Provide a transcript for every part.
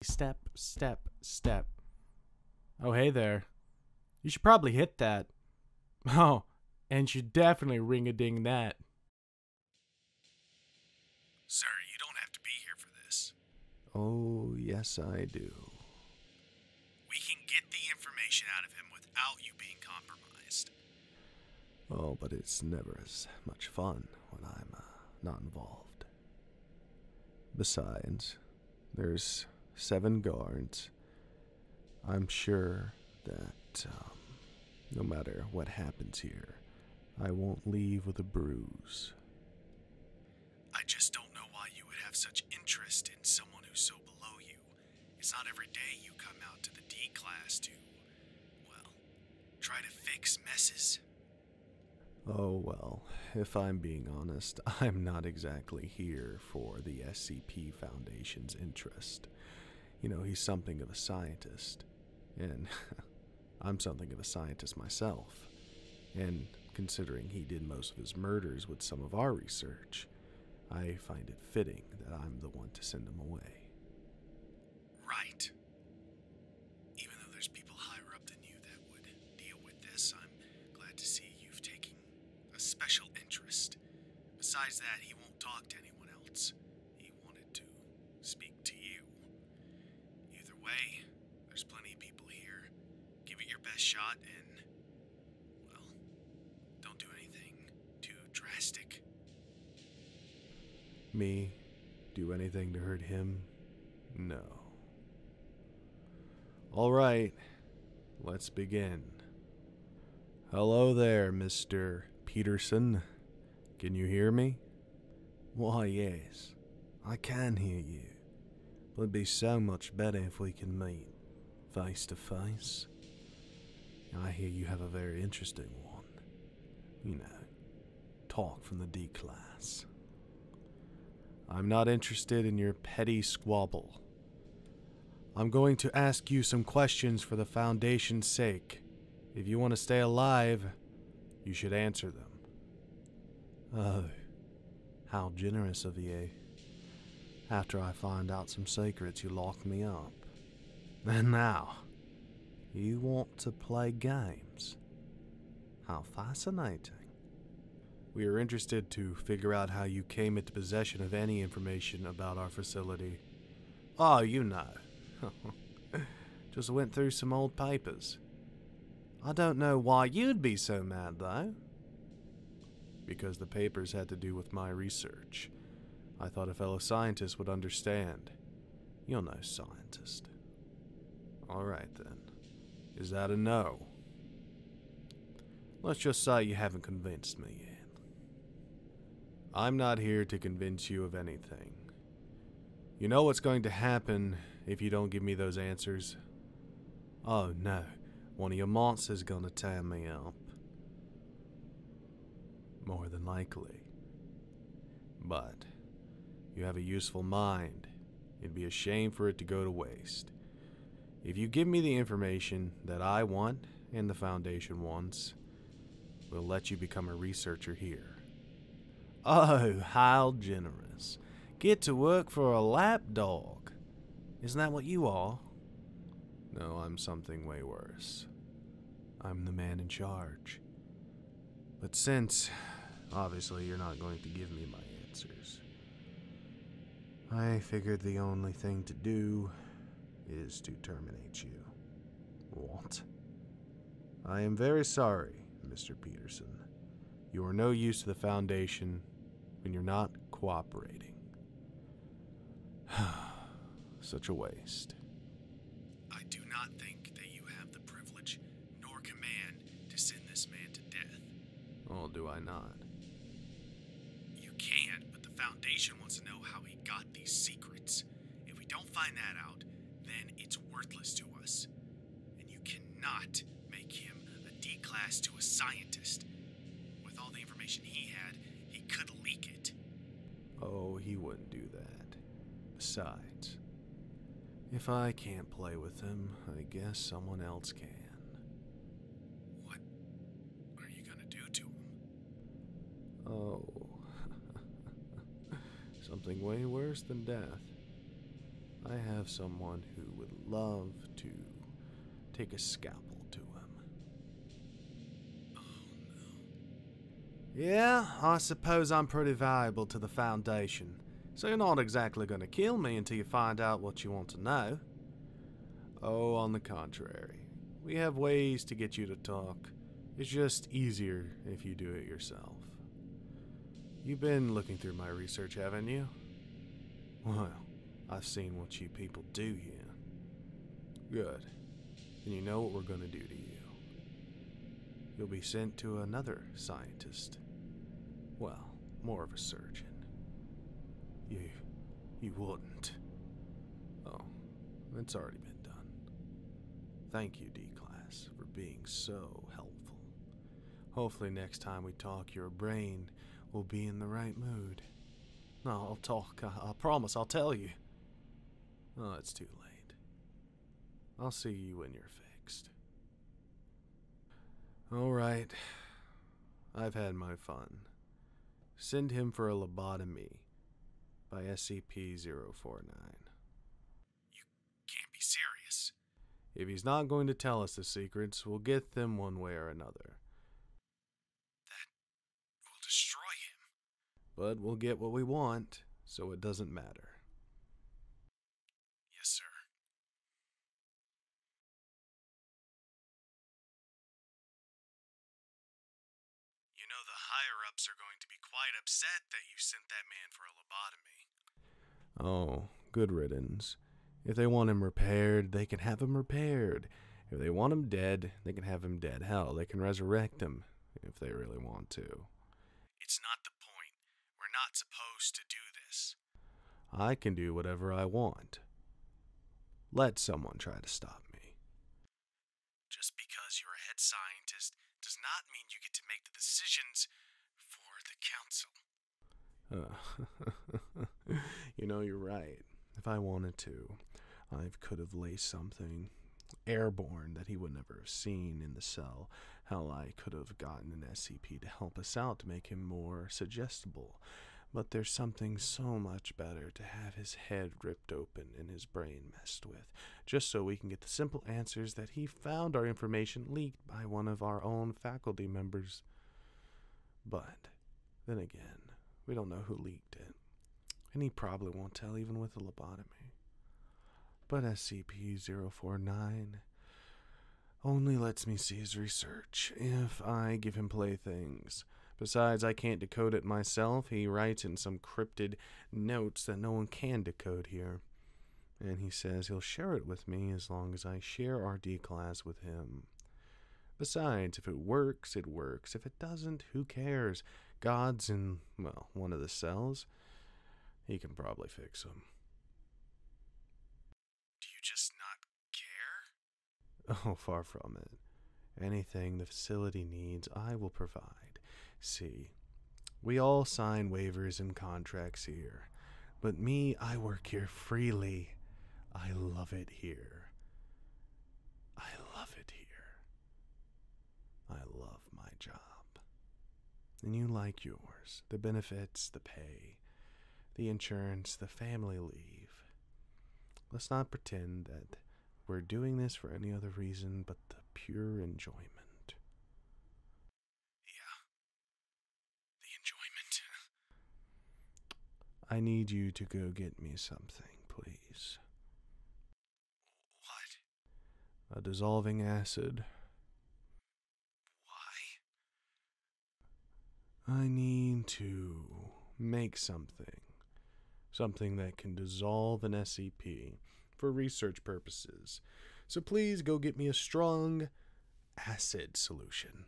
Step, step, step. Oh, hey there. You should probably hit that. Oh, and should definitely ring-a-ding that. Sir, you don't have to be here for this. Oh, yes I do. We can get the information out of him without you being compromised. Oh, but it's never as much fun when I'm not involved. Besides, there's 7 guards. I'm sure that no matter what happens here, I won't leave with a bruise. I just don't know why you would have such interest in someone who's so below you. It's not every day you come out to the D class to, well, try to fix messes. Oh well, if I'm being honest, I'm not exactly here for the SCP Foundation's interest. You know, he's something of a scientist, and I'm something of a scientist myself. And considering he did most of his murders with some of our research, I find it fitting that I'm the one to send him away. Right. Even though there's people higher up than you that would deal with this, I'm glad to see you've taken a special interest. Besides that, he won't talk to anyone else. He wanted to speak to you. Either way, there's plenty of people here. Give it your best shot and, well, don't do anything too drastic. Me? Do anything to hurt him? No. Alright, let's begin. Hello there, Mr. Peterson. Can you hear me? Why, yes, I can hear you. But it'd be so much better if we can meet face to face. I hear you have a very interesting one. You know, talk from the D class. I'm not interested in your petty squabble. I'm going to ask you some questions for the Foundation's sake. If you want to stay alive, you should answer them. Oh, how generous of you. After I find out some secrets, you lock me up. And now, you want to play games? How fascinating. We are interested to figure out how you came into possession of any information about our facility. Oh, you know. Just went through some old papers. I don't know why you'd be so mad, though. Because the papers had to do with my research. I thought a fellow scientist would understand. You're no scientist. Alright then. Is that a no? Let's just say you haven't convinced me yet. I'm not here to convince you of anything. You know what's going to happen if you don't give me those answers? Oh no, one of your monsters is gonna tear me up. More than likely. But you have a useful mind. It'd be a shame for it to go to waste. If you give me the information that I want and the Foundation wants, we'll let you become a researcher here. Oh, how generous. Get to work for a lapdog. Isn't that what you are? No, I'm something way worse. I'm the man in charge. But since, obviously, you're not going to give me my answers, I figured the only thing to do is to terminate you. What? I am very sorry, Mr. Peterson. You are no use to the Foundation when you're not cooperating. Such a waste. I do not think that you have the privilege nor command to send this man to death. Oh, do I not? You can, but the Foundation wants to know how he got these secrets. If we don't find that out, then it's worthless to us. And you cannot make him a D class to a scientist. With all the information he had, he could leak it. Oh, he wouldn't do that. Besides, if I can't play with him, I guess someone else can. What are you gonna do to him? Oh, something way worse than death. I have someone who would love to take a scalpel to him. Yeah, I suppose I'm pretty valuable to the Foundation, so you're not exactly going to kill me until you find out what you want to know. Oh, on the contrary. We have ways to get you to talk. It's just easier if you do it yourself. You've been looking through my research, haven't you? Well, I've seen what you people do here. Good. Then you know what we're going to do to you. You'll be sent to another scientist. Well, more of a surgeon. You wouldn't. Oh, it's already been done. Thank you, D-Class, for being so helpful. Hopefully next time we talk, your brain will be in the right mood. No, I'll talk. I promise I'll tell you. Oh, it's too late. I'll see you when you're fixed. Alright. I've had my fun. Send him for a lobotomy by SCP-049. You can't be serious. If he's not going to tell us the secrets, we'll get them one way or another. That will destroy him. But we'll get what we want, so it doesn't matter. Yes, sir. You know the higher-ups are going to be quite upset that you sent that man for a lobotomy. Oh, good riddance. If they want him repaired, they can have him repaired. If they want him dead, they can have him dead. Hell, they can resurrect him if they really want to. It's not the point. We're not supposed to do this. I can do whatever I want. Let someone try to stop me. Just because you're a head scientist does not mean you get to make the decisions for the council. You know, you're right. If I wanted to, I could have laced something airborne that he would never have seen in the cell. Hell, I could have gotten an SCP to help us out to make him more suggestible. But there's something so much better to have his head ripped open and his brain messed with, just so we can get the simple answers that he found our information leaked by one of our own faculty members. But then again, we don't know who leaked it, and he probably won't tell even with a lobotomy. But SCP-049 only lets me see his research if I give him playthings. Besides, I can't decode it myself. He writes in some cryptid notes that no one can decode here. And he says he'll share it with me as long as I share our D-Class with him. Besides, if it works, it works. If it doesn't, who cares? God's in, well, one of the cells. He can probably fix them. Do you just not care? Oh, far from it. Anything the facility needs, I will provide. See, we all sign waivers and contracts here. But me, I work here freely. I love it here. I love it here. I love my job. And you like yours. The benefits, the pay, the insurance, the family leave. Let's not pretend that we're doing this for any other reason but the pure enjoyment. Yeah. The enjoyment. I need you to go get me something, please. What? A dissolving acid. Why? I need to make something. Something that can dissolve an SCP for research purposes. So please go get me a strong acid solution.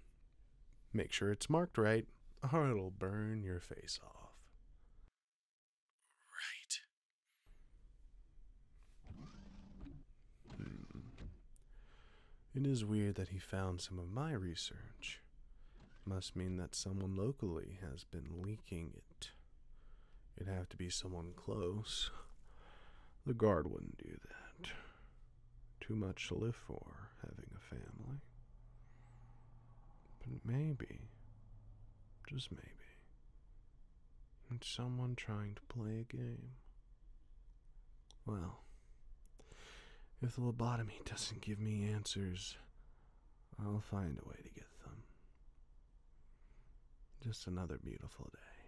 Make sure it's marked right, or it'll burn your face off. Right. It is weird that he found some of my research. Must mean that someone locally has been leaking it. It'd have to be someone close. The guard wouldn't do that. Too much to live for, having a family. But maybe, just maybe, it's someone trying to play a game. Well, If the lobotomy doesn't give me answers, I'll find a way to get them. Just another beautiful day.